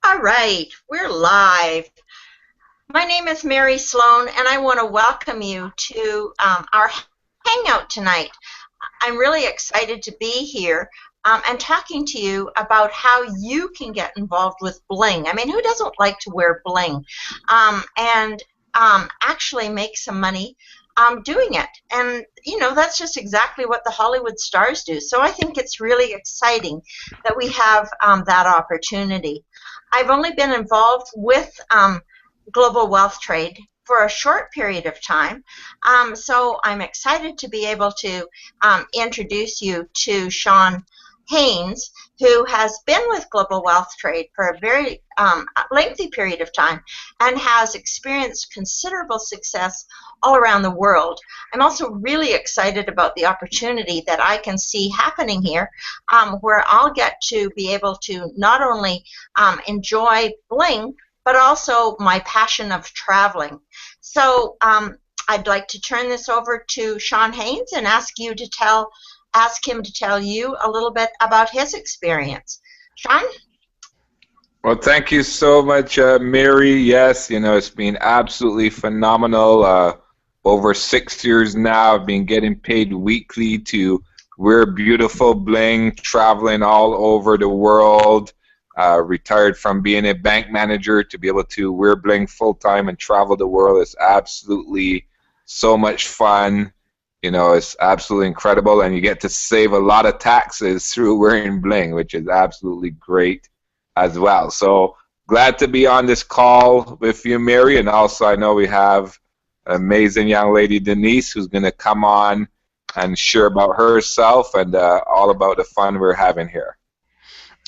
All right, we're live. My name is Mary Sloane, and I want to welcome you to our hangout tonight. I'm really excited to be here and talking to you about how you can get involved with bling. I mean, who doesn't like to wear bling? And actually make some money doing it. And, you know, that's just exactly what the Hollywood stars do. So I think it's really exciting that we have that opportunity. I've only been involved with global wealth trade for a short period of time, so I'm excited to be able to introduce you to Sean Haynes, who has been with Global Wealth Trade for a very lengthy period of time and has experienced considerable success all around the world. I'm also really excited about the opportunity that I can see happening here, where I'll get to be able to not only enjoy bling, but also my passion of traveling. So I'd like to turn this over to Sean Haynes and ask him to tell you a little bit about his experience. Sean? Well, thank you so much, Mary. Yes, you know, it's been absolutely phenomenal. Over 6 years now, I've been getting paid weekly to wear beautiful bling, traveling all over the world. Retired from being a bank manager to be able to wear bling full-time and travel the world is absolutely so much fun. You know, it's absolutely incredible, and you get to save a lot of taxes through wearing bling, which is absolutely great as well. So glad to be on this call with you, Mary, and also I know we have an amazing young lady, Denise, who's going to come on and share about herself and all about the fun we're having here.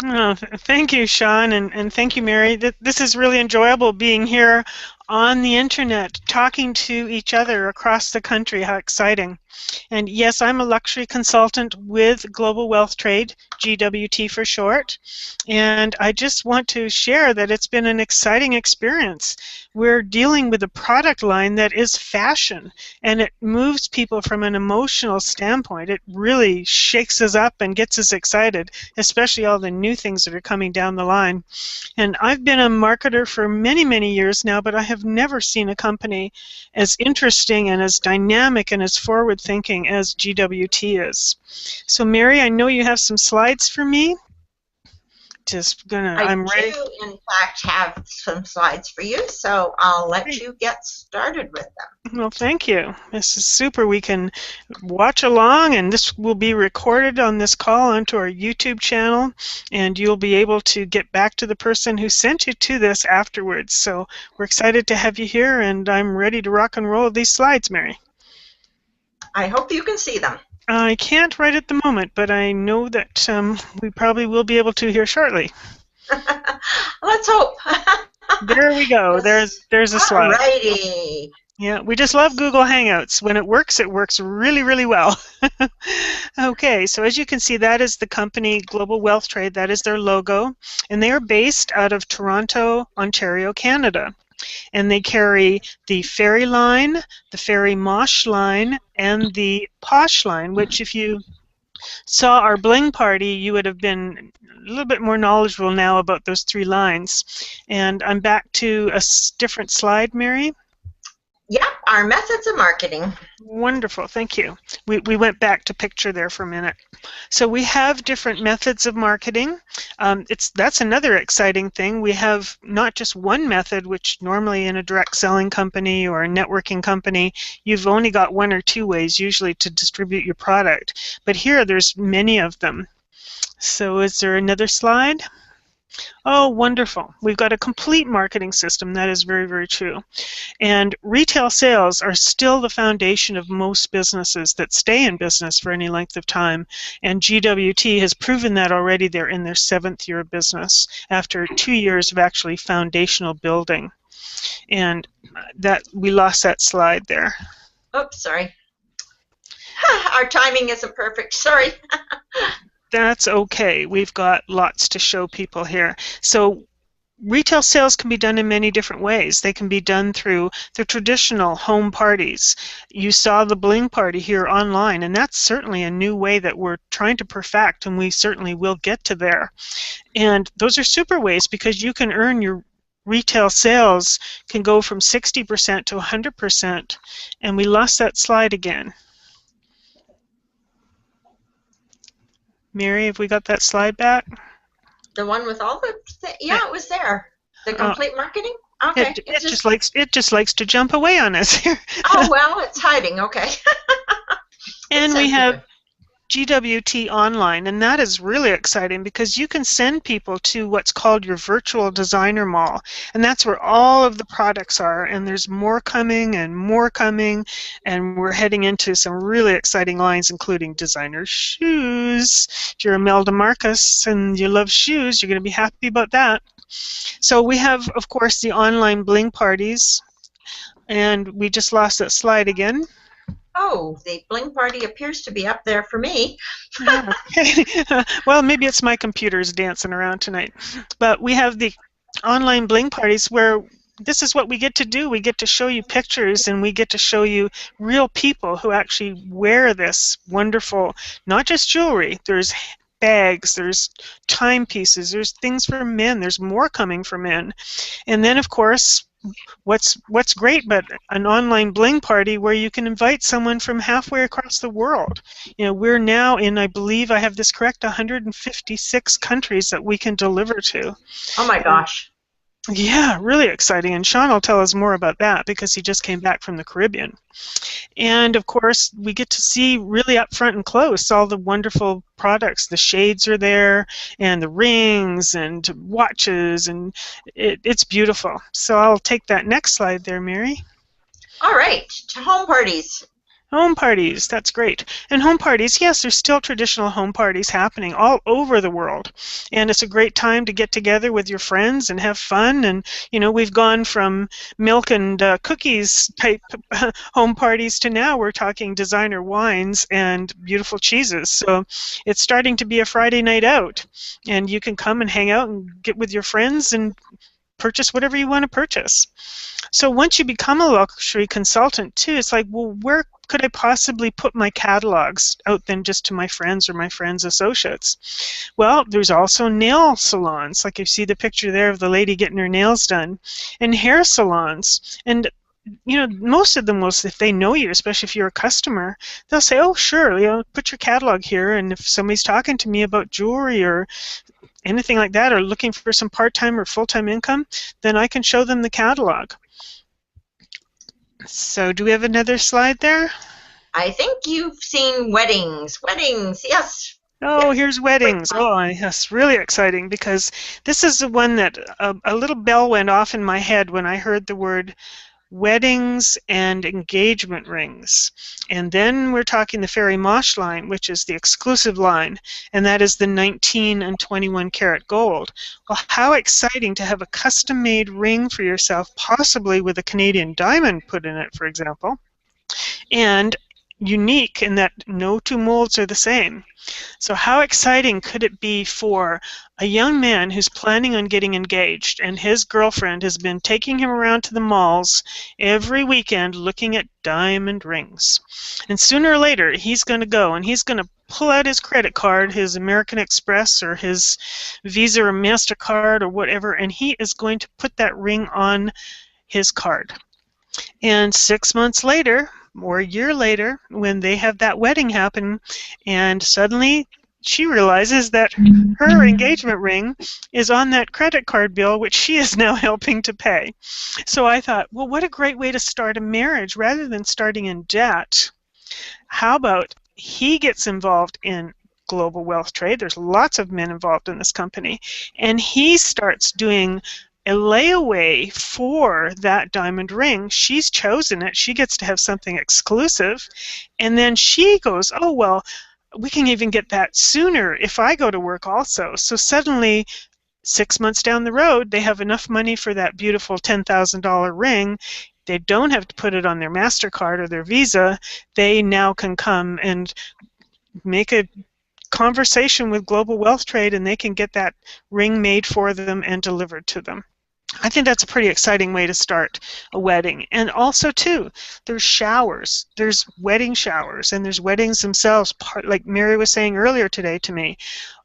Oh, thank you, Sean, and thank you, Mary. This is really enjoyable being here on the internet, talking to each other across the country. How exciting. And yes, I'm a luxury consultant with Global Wealth Trade, GWT for short, and I just want to share that it's been an exciting experience. We're dealing with a product line that is fashion, and it moves people from an emotional standpoint. It really shakes us up and gets us excited, especially all the new things that are coming down the line. And I've been a marketer for many, many years now, but I have never seen a company as interesting and as dynamic and as forward-thinking as GWT is. So, Mary, I know you have some slides for me. I'm ready. I do, in fact, have some slides for you, so I'll let you get started with them. Well, thank you. This is super. We can watch along, and this will be recorded on this call onto our YouTube channel, and you'll be able to get back to the person who sent you to this afterwards. So we're excited to have you here, and I'm ready to rock and roll with these slides, Mary. I hope you can see them. I can't right at the moment, but I know that we probably will be able to here shortly. Let's hope. There we go. There's a slide. Alrighty. Yeah, we just love Google Hangouts. When it works really, really well. Okay, so as you can see, that is the company Global Wealth Trade. That is their logo, and they are based out of Toronto, Ontario, Canada. And they carry the Fairy line, the Fairy Mosh line, and the Posh line, which if you saw our bling party, you would have been a little bit more knowledgeable now about those three lines. And I'm back to a different slide, Mary. Yep, our methods of marketing. Wonderful, thank you. We went back to picture there for a minute. So we have different methods of marketing. That's another exciting thing. We have not just one method, which normally in a direct selling company or a networking company, you've only got one or two ways usually to distribute your product. But here there's many of them. So is there another slide? Oh, wonderful. We've got a complete marketing system. That is very, very true. And retail sales are still the foundation of most businesses that stay in business for any length of time. And GWT has proven that already. They're in their 7th year of business after 2 years of actually foundational building. And that we lost that slide there. Oops, sorry. Our timing isn't perfect. Sorry. That's okay. We've got lots to show people here. So retail sales can be done in many different ways. They can be done through the traditional home parties. You saw the bling party here online, and that's certainly a new way that we're trying to perfect, and we certainly will get to there. And those are super ways because you can earn your retail sales can go from 60% to 100%. And we lost that slide again. Mary, have we got that slide back? The one with all the, yeah, it was there. The complete marketing? Okay. It just likes to jump away on us here. Oh, well, it's hiding. Okay. And we have GWT Online, and that is really exciting because you can send people to what's called your virtual designer mall, and that's where all of the products are, and there's more coming, and we're heading into some really exciting lines, including designer shoes. If you're Imelda Marcus and you love shoes, you're going to be happy about that. So we have, of course, the online bling parties, and we just lost that slide again. Oh, the bling party appears to be up there for me. Yeah. Well, maybe it's my computer's dancing around tonight. But we have the online bling parties where this is what we get to do. We get to show you pictures, and we get to show you real people who actually wear this wonderful, not just jewelry. There's bags, there's timepieces, there's things for men, there's more coming for men. And then, of course, what's great but an online bling party where you can invite someone from halfway across the world. You know, we're now in, I believe I have this correct, 156 countries that we can deliver to. Oh my gosh. Yeah, really exciting, and Sean will tell us more about that because he just came back from the Caribbean. And of course, we get to see really up front and close all the wonderful products. The shades are there, and the rings, and watches, and it's beautiful. So I'll take that next slide there, Mary. All right, to home parties. Home parties, that's great. And home parties, yes, there's still traditional home parties happening all over the world. And it's a great time to get together with your friends and have fun. And, you know, we've gone from milk and cookies type home parties to now we're talking designer wines and beautiful cheeses. So it's starting to be a Friday night out. And you can come and hang out and get with your friends and purchase whatever you want to purchase. So once you become a luxury consultant too, it's like, well, where could I possibly put my catalogs out than just to my friends or my friends' associates? Well, there's also nail salons, like you see the picture there of the lady getting her nails done, and hair salons. And you know, most of them will, if they know you, especially if you're a customer, they'll say, oh, sure, you know, put your catalog here, and if somebody's talking to me about jewelry or anything like that, or looking for some part-time or full-time income, then I can show them the catalog. So do we have another slide there? I think you've seen weddings. Weddings, yes. Oh, here's weddings. Oh, yes, really exciting because this is the one that a little bell went off in my head when I heard the word weddings and engagement rings. And then we're talking the Fairy Mosh line, which is the exclusive line, and that is the 19 and 21 karat gold. Well, how exciting to have a custom-made ring for yourself, possibly with a Canadian diamond put in it, for example, and unique in that no two molds are the same. So how exciting could it be for a young man who's planning on getting engaged and his girlfriend has been taking him around to the malls every weekend looking at diamond rings. And sooner or later he's going to go and he's going to pull out his credit card, his American Express or his Visa or MasterCard or whatever, and he is going to put that ring on his card. And 6 months later, or a year later, when they have that wedding happen, and suddenly she realizes that her engagement ring is on that credit card bill, which she is now helping to pay. So I thought, well, what a great way to start a marriage rather than starting in debt. How about he gets involved in global wealth trade? There's lots of men involved in this company, and he starts doing a layaway for that diamond ring. She's chosen it. She gets to have something exclusive. And then she goes, oh, well, we can even get that sooner if I go to work also. So suddenly, 6 months down the road, they have enough money for that beautiful $10,000 ring. They don't have to put it on their MasterCard or their Visa. They now can come and make a conversation with Global Wealth Trade, and they can get that ring made for them and delivered to them. I think that's a pretty exciting way to start a wedding. And also, too, there's showers. There's wedding showers, and there's weddings themselves. Like Mary was saying earlier today to me,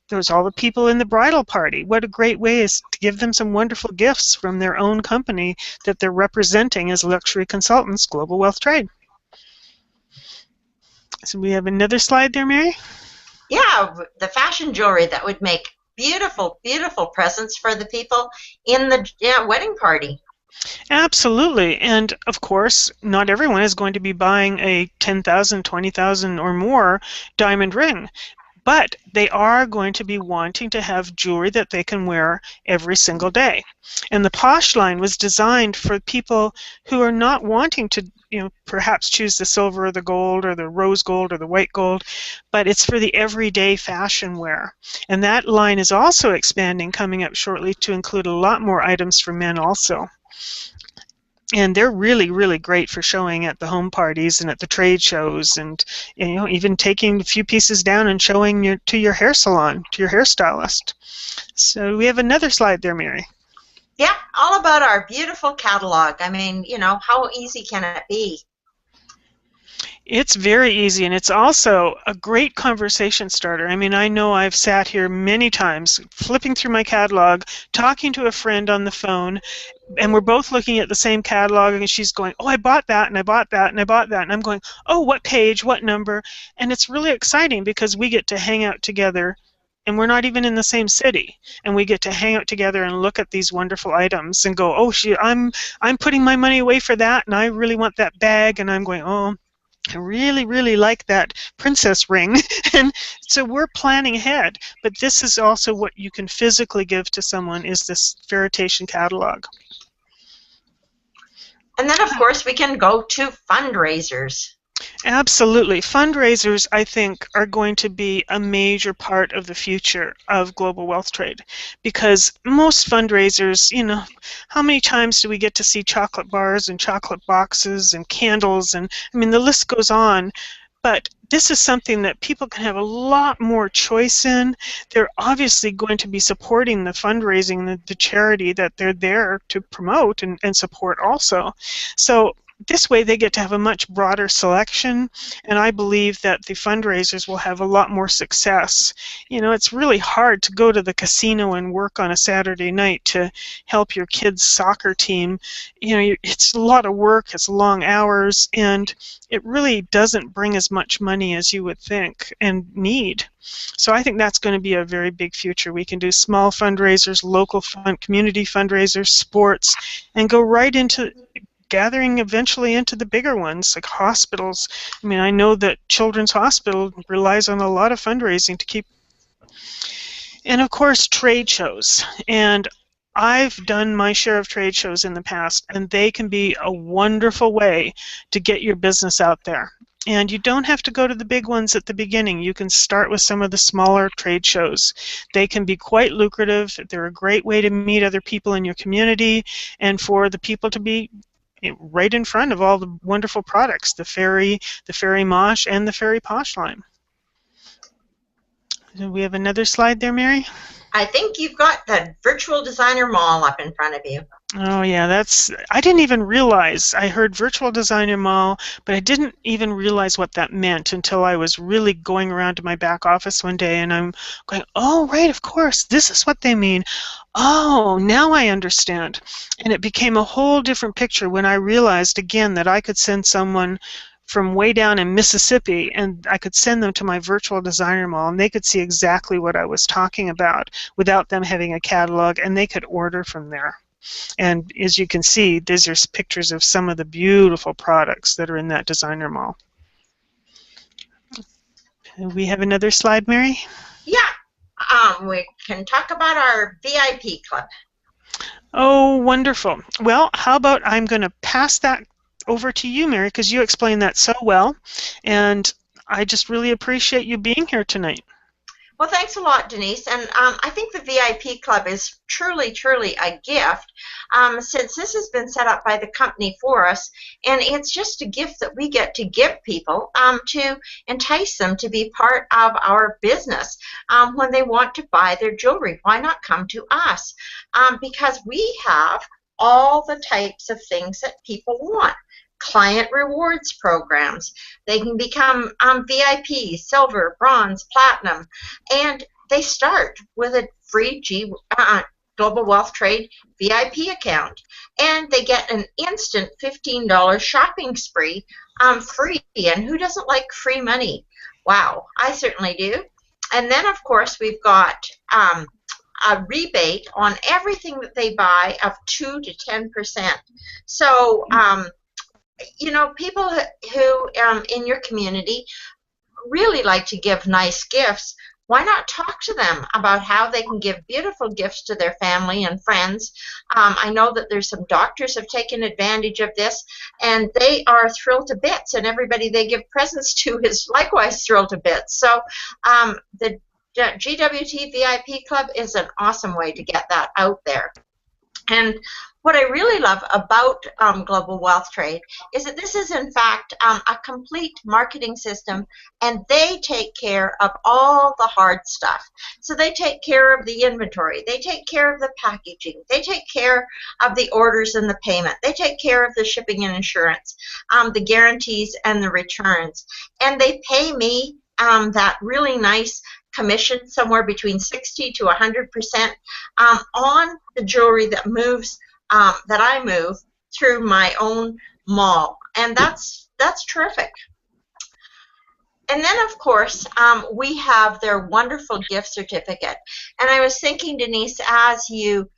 there's all the people in the bridal party. What a great way is to give them some wonderful gifts from their own company that they're representing as luxury consultants, Global Wealth Trade. So we have another slide there, Mary? Yeah, the fashion jewelry that would make beautiful, beautiful presents for the people in the wedding party. Absolutely. And of course, not everyone is going to be buying a 10,000, 20,000 or more diamond ring. But they are going to be wanting to have jewelry that they can wear every single day. And the Posh line was designed for people who are not wanting to, perhaps choose the silver or the gold or the rose gold or the white gold, but it's for the everyday fashion wear. And that line is also expanding, coming up shortly, to include a lot more items for men also. And they're really, really great for showing at the home parties and at the trade shows, and even taking a few pieces down and showing to your hair salon, to your hairstylist. So we have another slide there, Mary. Yeah, all about our beautiful catalog. I mean, how easy can it be? It's very easy, and it's also a great conversation starter. I mean, I know I've sat here many times flipping through my catalog, talking to a friend on the phone, and we're both looking at the same catalog, and she's going, oh, I bought that, and I bought that, and I bought that, and I'm going, oh, what page, what number? And it's really exciting because we get to hang out together, and we're not even in the same city, and we get to hang out together and look at these wonderful items and go, oh, I'm putting my money away for that, and I really want that bag, and I'm going, oh, I really, really like that princess ring. And so we're planning ahead, but this is also what you can physically give to someone, is this Veritation catalog. And then, of course, we can go to fundraisers. Absolutely. Fundraisers, I think, are going to be a major part of the future of global wealth trade, because most fundraisers, how many times do we get to see chocolate bars and chocolate boxes and candles, and I mean the list goes on. But this is something that people can have a lot more choice in. They're obviously going to be supporting the fundraising, the charity that they're there to promote and support also. So this way they get to have a much broader selection, and I believe that the fundraisers will have a lot more success. It's really hard to go to the casino and work on a Saturday night to help your kids' soccer team. It's a lot of work, it's long hours, and it really doesn't bring as much money as you would think and need. So I think that's going to be a very big future. We can do small fundraisers, local community fundraisers, sports, and go right into gathering eventually into the bigger ones, like hospitals. I mean, I know that Children's Hospital relies on a lot of fundraising to keep. And of course, trade shows. And I've done my share of trade shows in the past, and they can be a wonderful way to get your business out there. And you don't have to go to the big ones at the beginning. You can start with some of the smaller trade shows. They can be quite lucrative. They're a great way to meet other people in your community, and for the people to be right in front of all the wonderful products, the Fairy Mosh, and the Fairy Posh line. Do we have another slide there, Mary? I think you've got the Virtual Designer Mall up in front of you. Oh yeah, I didn't even realize. I heard Virtual Designer Mall, but I didn't even realize what that meant until I was really going around to my back office one day, and I'm going, oh right, of course, this is what they mean. Oh, now I understand. And it became a whole different picture when I realized again that I could send someone from way down in Mississippi, and I could send them to my Virtual Designer Mall, and they could see exactly what I was talking about without them having a catalog, and they could order from there. And as you can see, these are pictures of some of the beautiful products that are in that designer mall. We have another slide, Mary? Yeah, we can talk about our VIP club. Oh, wonderful. Well, how about I'm going to pass that over to you, Mary, because you explained that so well, and I just really appreciate you being here tonight. Well, thanks a lot, Denise. And I think the VIP Club is truly, truly a gift since this has been set up by the company for us. And it's just a gift that we get to give people to entice them to be part of our business when they want to buy their jewelry. Why not come to us? Because we have all the types of things that people want. Client rewards programs. They can become VIP, silver, bronze, platinum, and they start with a free Global Wealth Trade VIP account, and they get an instant $15 shopping spree free. And who doesn't like free money? Wow, I certainly do. And then, of course, we've got a rebate on everything that they buy of 2 to 10%. So you know, people who in your community really like to give nice gifts, why not talk to them about how they can give beautiful gifts to their family and friends? I know that there's some doctors have taken advantage of this, and they are thrilled to bits, and everybody they give presents to is likewise thrilled to bits. So the GWT VIP Club is an awesome way to get that out there. And what I really love about Global Wealth Trade is that this is, in fact, a complete marketing system, and they take care of all the hard stuff. So they take care of the inventory. They take care of the packaging. They take care of the orders and the payment. They take care of the shipping and insurance, the guarantees and the returns. And they pay me that really nice commission, somewhere between 60 to 100% on the jewelry that moves, that I move through my own mall, and that's terrific. And then, of course, we have their wonderful gift certificate. And I was thinking, Denise, as you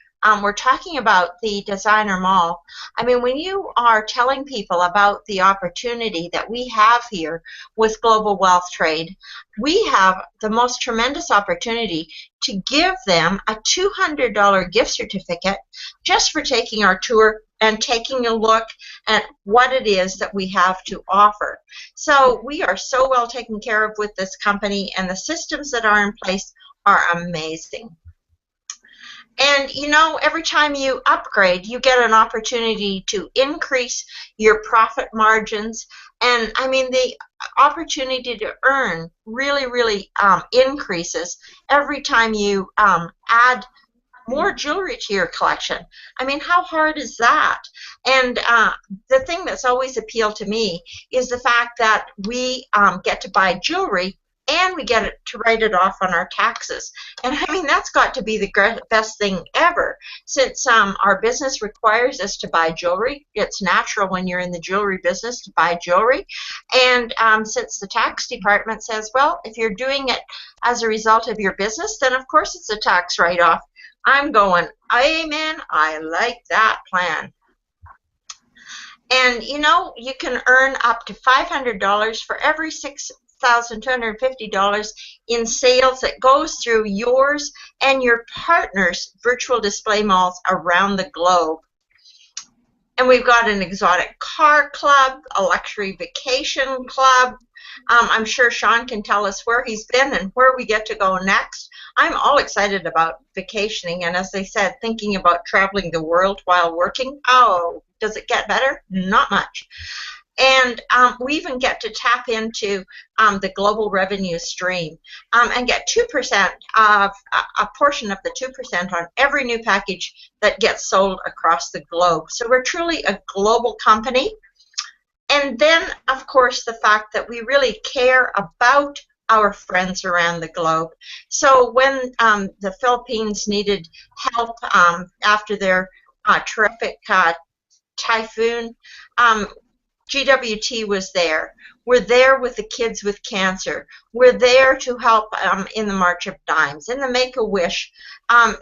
were talking about the designer mall, I mean, when you are telling people about the opportunity that we have here with Global Wealth Trade, we have the most tremendous opportunity to give them a $200 gift certificate just for taking our tour and taking a look at what it is that we have to offer. So we are so well taken care of with this company, and the systems that are in place are amazing. And you know, every time you upgrade, you get an opportunity to increase your profit margins. And I mean, the opportunity to earn really increases every time you add more jewelry to your collection. I mean, how hard is that? And the thing that's always appealed to me is the fact that we get to buy jewelry and we get to write it off on our taxes. And I mean, that's got to be the best thing ever, since our business requires us to buy jewelry. It's natural when you're in the jewelry business to buy jewelry. And since the tax department says, well, if you're doing it as a result of your business, then of course it's a tax write-off. I'm going, amen, I like that plan. And you know, you can earn up to $500 for every $6,250 in sales that goes through yours and your partner's virtual display malls around the globe. And we've got an exotic car club, a luxury vacation club. I'm sure Sean can tell us where he's been and where we get to go next. I'm all excited about vacationing, and as I said, thinking about traveling the world while working. Oh, does it get better? Not much. And we even get to tap into the global revenue stream and get 2% of a portion of the 2% on every new package that gets sold across the globe. So we're truly a global company. And then, of course, the fact that we really care about our friends around the globe. So when the Philippines needed help after their terrific typhoon, GWT was there. We're there with the kids with cancer. We're there to help in the March of Dimes, in the Make-A-Wish.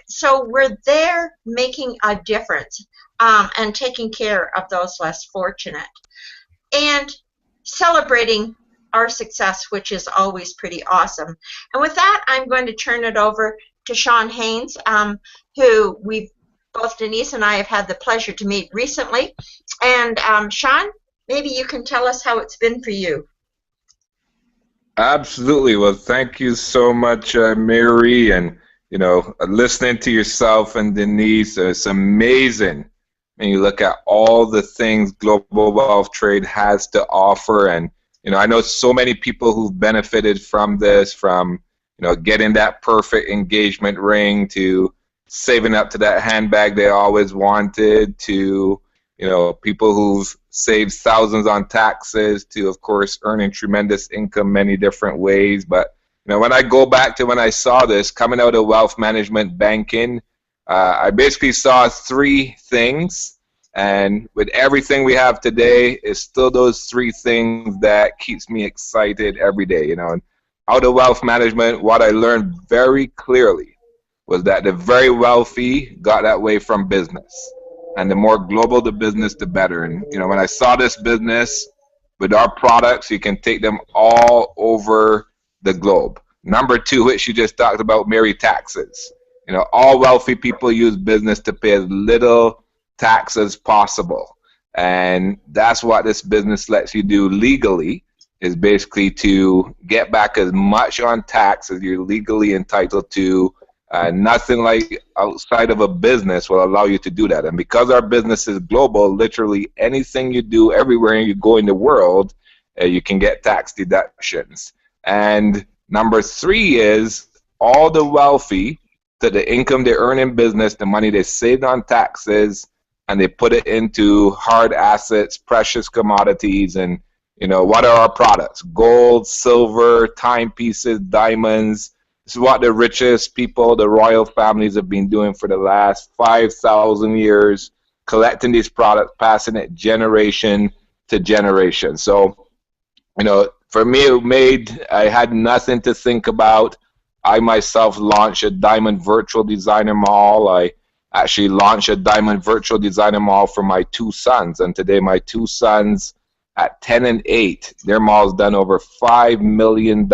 So we're there making a difference and taking care of those less fortunate. And celebrating our success, which is always pretty awesome. And with that, I'm going to turn it over to Sean Haynes, who both Denise and I have had the pleasure to meet recently. And Sean, maybe you can tell us how it's been for you. Absolutely. Well, thank you so much, Mary. And, listening to yourself and Denise, it's amazing when you look at all the things global wealth trade has to offer. And, I know so many people who've benefited from this, from, getting that perfect engagement ring to saving up to that handbag they always wanted to, people who've saved thousands on taxes to, of course, earning tremendous income many different ways. But, when I go back to when I saw this coming out of wealth management banking, I basically saw three things. And with everything we have today, it's still those three things that keeps me excited every day. And out of wealth management, what I learned very clearly was that the very wealthy got that way from business. And the more global the business, the better. And, when I saw this business with our products, you can take them all over the globe. Number two, which you just talked about, Mary, taxes. All wealthy people use business to pay as little tax as possible. And that's what this business lets you do legally, is basically to get back as much on tax as you're legally entitled to. Nothing like outside of a business will allow you to do that. And because our business is global, literally anything you do everywhere you go in the world, you can get tax deductions. And number three is all the wealthy, to the income they earn in business, the money they saved on taxes, and they put it into hard assets, precious commodities. And, what are our products? Gold, silver, timepieces, diamonds. This is what the richest people, the royal families, have been doing for the last 5,000 years, collecting these products, passing it generation to generation. So, for me, I had nothing to think about. I myself launched a Diamond Virtual Designer Mall. I actually launched a Diamond Virtual Designer Mall for my two sons. And today my two sons, at 10 and 8, their mall's done over $5 million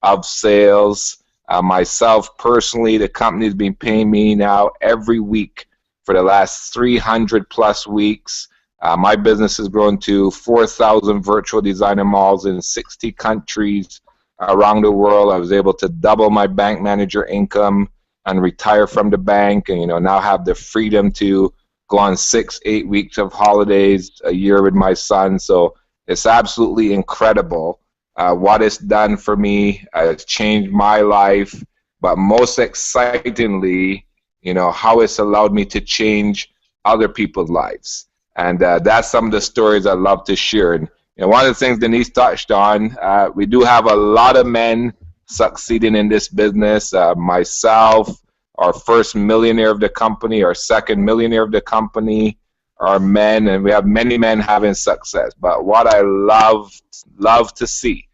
of sales. Myself personally, the company's been paying me now every week for the last 300 plus weeks. My business has grown to 4,000 virtual designer malls in 60 countries around the world. I was able to double my bank manager income and retire from the bank, and now have the freedom to go on 6-8 weeks of holidays a year with my son. So it's absolutely incredible what it's done for me. It's changed my life, but most excitingly, how it's allowed me to change other people's lives. And that's some of the stories I love to share. And one of the things Denise touched on, we do have a lot of men succeeding in this business. Myself, our first millionaire of the company, our second millionaire of the company are men, and we have many men having success. But what I love to see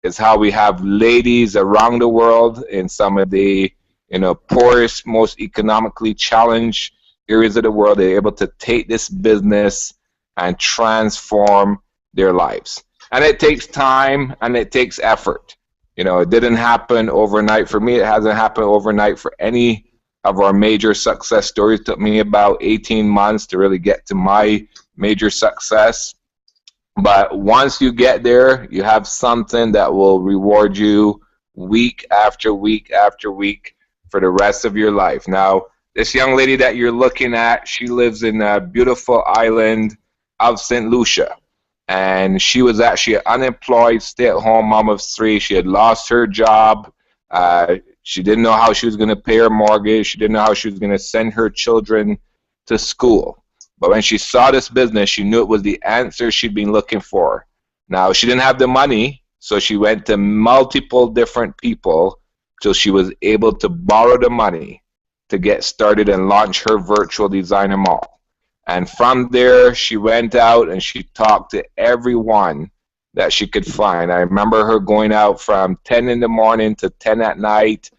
is how we have ladies around the world in some of the poorest, most economically challenged areas of the world. They're able to take this business and transform their lives. And it takes time and it takes effort. It didn't happen overnight for me. It hasn't happened overnight for any of our major success stories. It took me about 18 months to really get to my major success. But once you get there, you have something that will reward you week after week after week for the rest of your life. Now, this young lady that you're looking at, she lives in a beautiful island of St. Lucia. And she was actually an unemployed stay-at-home mom of 3. She had lost her job. She didn't know how she was going to pay her mortgage. She didn't know how she was going to send her children to school. But when she saw this business, she knew it was the answer she'd been looking for. Now, she didn't have the money, so she went to multiple different people till she was able to borrow the money to get started and launch her virtual designer mall. And from there, she went out and she talked to everyone that she could find. I remember her going out from 10 in the morning to 10 at night,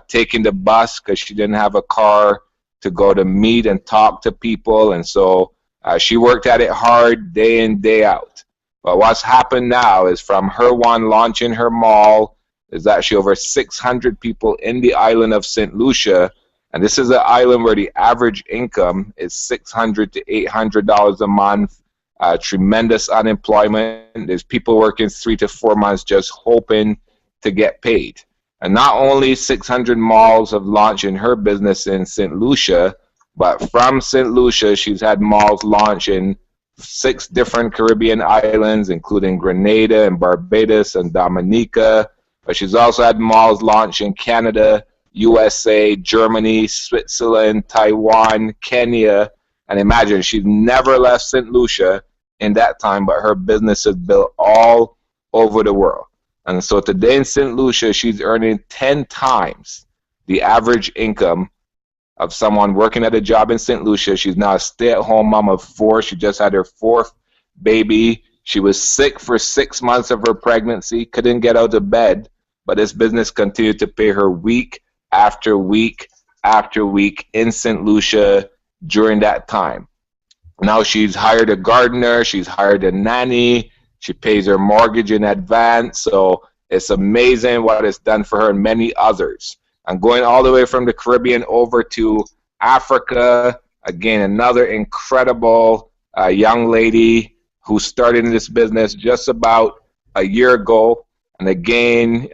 taking the bus because she didn't have a car, to go to meet and talk to people. And so she worked at it hard day in, day out. But what's happened now is from her one launching her mall, there's actually over 600 people in the island of St. Lucia. And this is an island where the average income is $600 to $800 a month. tremendous unemployment. There's people working 3 to 4 months just hoping to get paid. And not only 600 malls have launched in her business in St. Lucia, but from St. Lucia, she's had malls launch in 6 different Caribbean islands, including Grenada and Barbados and Dominica. But she's also had malls launch in Canada, USA, Germany, Switzerland, Taiwan, Kenya. And imagine, she's never left St. Lucia in that time, but her business is built all over the world. And so today in St. Lucia, she's earning 10 times the average income of someone working at a job in St. Lucia. She's now a stay-at-home mom of 4. She just had her 4th baby. She was sick for 6 months of her pregnancy, couldn't get out of bed, but this business continued to pay her week after week after week in St. Lucia during that time. Now she's hired a gardener, she's hired a nanny, she pays her mortgage in advance, so it's amazing what it's done for her and many others. And going all the way from the Caribbean over to Africa, again, another incredible young lady who started in this business just about a year ago. And again,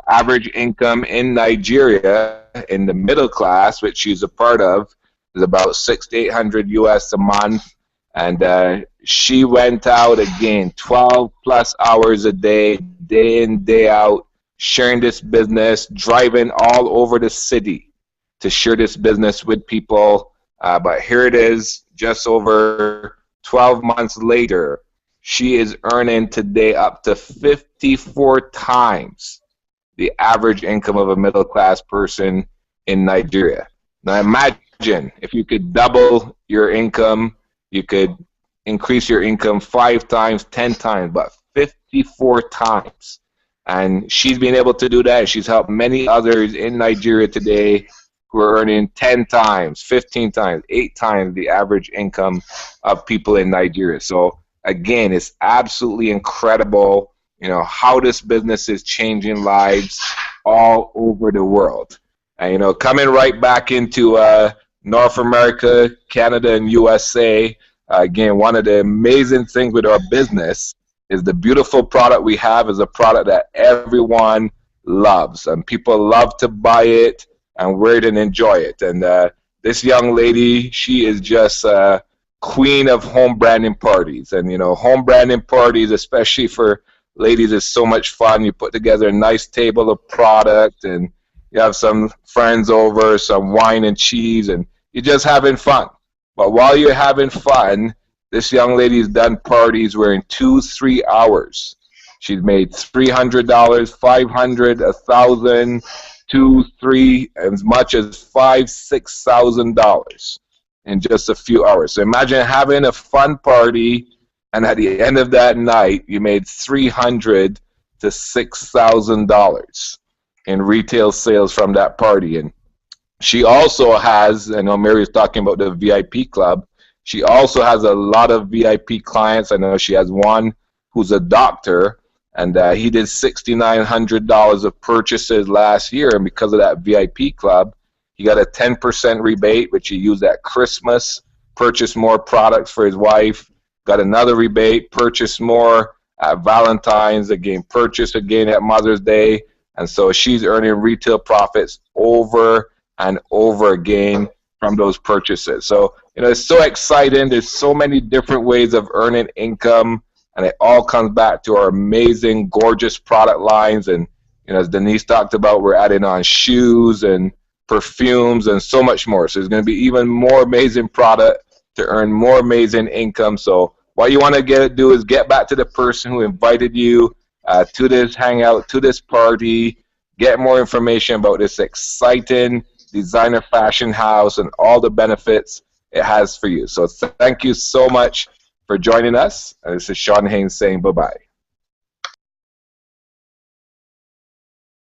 average income in Nigeria in the middle class, which she's a part of, is about 600 to 800 US a month. And she went out again 12 plus hours a day in, day out, sharing this business, driving all over the city to share this business with people. But here it is, just over 12 months later, she is earning today up to 54 times the average income of a middle class person in Nigeria. Now imagine if you could double your income, you could increase your income 5 times, 10 times, but 54 times. And she's been able to do that. She's helped many others in Nigeria today who are earning 10 times, 15 times, 8 times the average income of people in Nigeria. So again, it's absolutely incredible, how this business is changing lives all over the world. And, coming right back into North America, Canada, and USA, again, one of the amazing things with our business is the beautiful product we have is a product that everyone loves. And people love to buy it and wear it and enjoy it. And this young lady, she is just queen of home branding parties. And, home branding parties, especially for ladies, is so much fun. You put together a nice table of product and you have some friends over, some wine and cheese, and you're just having fun. But while you're having fun, this young lady's done parties where in 2-3 hours she's made $300, $500, $1,000, $2,000, $3,000, as much as $5,000, $6,000 in just a few hours. So imagine having a fun party, and at the end of that night, you made $300 to $6,000 in retail sales from that party. And she also has, I know Mary was talking about the VIP club, she also has a lot of VIP clients. I know she has one who's a doctor, and he did $6,900 of purchases last year, and because of that VIP club, he got a 10% rebate, which he used at Christmas, purchased more products for his wife, got another rebate, purchased more at Valentine's, again, purchased again at Mother's Day, and so she's earning retail profits over and over again from those purchases. So, it's so exciting. There's so many different ways of earning income, and it all comes back to our amazing, gorgeous product lines. And, as Denise talked about, we're adding on shoes and perfumes and so much more. So there's going to be even more amazing product to earn more amazing income. So what you want to do is get back to the person who invited you to this hangout, to this party, get more information about this exciting designer fashion house and all the benefits it has for you. So thank you so much for joining us. This is Sean Haynes saying bye-bye.